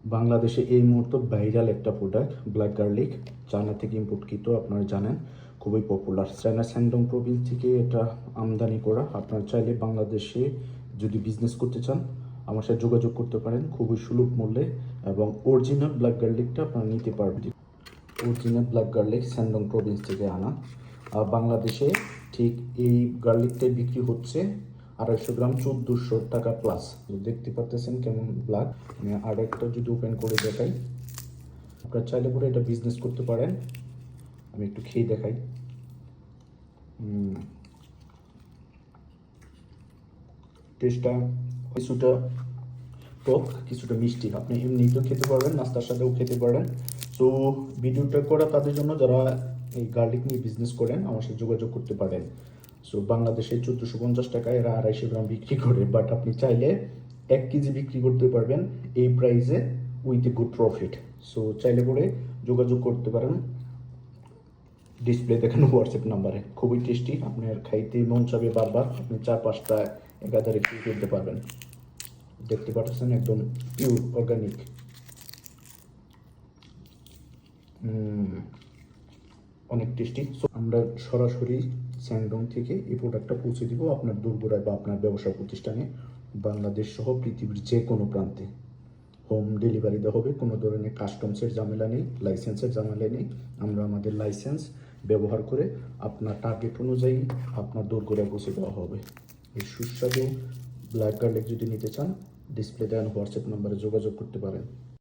বাংলাদেশে এই মুহূর্তে ভাইরাল একটা প্রোডাক্ট ব্ল্যাক গার্লিক, চায়না থেকে ইম্পোর্টকৃত। আপনারা জানেন খুবই পপুলার। চায়না স্যানডং প্রভিন্স থেকে এটা আমদানি করা। আপনারা চাইলে বাংলাদেশে যদি বিজনেস করতে চান আমার সাথে যোগাযোগ করতে পারেন খুবই সুলভ মূল্যে, এবং অরিজিনাল ব্ল্যাক গার্লিকটা আপনারা নিতে পারবেন। অরিজিনাল ব্ল্যাক গার্লিক স্যানডং প্রভিন্স থেকে আনা। আর বাংলাদেশে ঠিক এই গার্লিকটাই বিক্রি হচ্ছে 250 গ্রাম 1400 টাকা প্লাস। দেখতে পাচ্ছেন কেমন ব্ল্যাক। আমি আর একটা যদি ওপেন করে দেখাই, আপনারা চাইলে পরে এটা বিজনেস করতে পারেন। আমি একটু খেয়ে দেখাই। টেস্টটা কিছুটা টক, কিছুটা মিষ্টি। আপনি এমনিতেও খেতে পারবেন, নাস্তার সাথেও খেতে পারেন। তো ভিডিওটা করা তাদের জন্য যারা এই গার্লিক নিয়ে বিজনেস করেন আমার সাথে যোগাযোগ করতে পারেন। সো বাংলাদেশে 1450 টাকায় এরা 250 গ্রাম বিক্রি করে, বাট আপনি চাইলে 1 কেজি বিক্রি করতে পারবেন এই প্রাইসে with a good profit. So চাইলে পরে যোগাযোগ করতে পারেন ডিসপ্লে দেখানো হোয়াটসঅ্যাপ নাম্বারে। খুবই টেস্টি, আপনার খাইতে মন চাবে বারবার। আপনি 4-5টা একাধারে খেয়ে ফেলতে পারবেন। দেখতে পাচ্ছেন একদম পিওর অর্গানিক। অনেক টেস্টি। সো আমরা সরাসরি স্যানডং থেকে এই প্রোডাক্টটা পৌঁছে দিব আপনার দোরগোড়ায় বা আপনার ব্যবসা প্রতিষ্ঠানে, বাংলাদেশ সহ পৃথিবীর যে কোনো প্রান্তে। হোম ডেলিভারি দেওয়া হবে, কোনো ধরনের কাস্টমসের ঝামেলা নেই, লাইসেন্সের ঝামেলা নেই। আমরা আমাদের লাইসেন্স ব্যবহার করে আপনার টার্গেট অনুযায়ী আপনার দোরগোড়ায় পৌঁছে দেওয়া হবে। এই সুস্বাদু ব্ল্যাক গার্লিক যদি নিতে চান ডিসপ্লে দেওয়া হোয়াটসঅ্যাপ নাম্বারে যোগাযোগ করতে পারেন।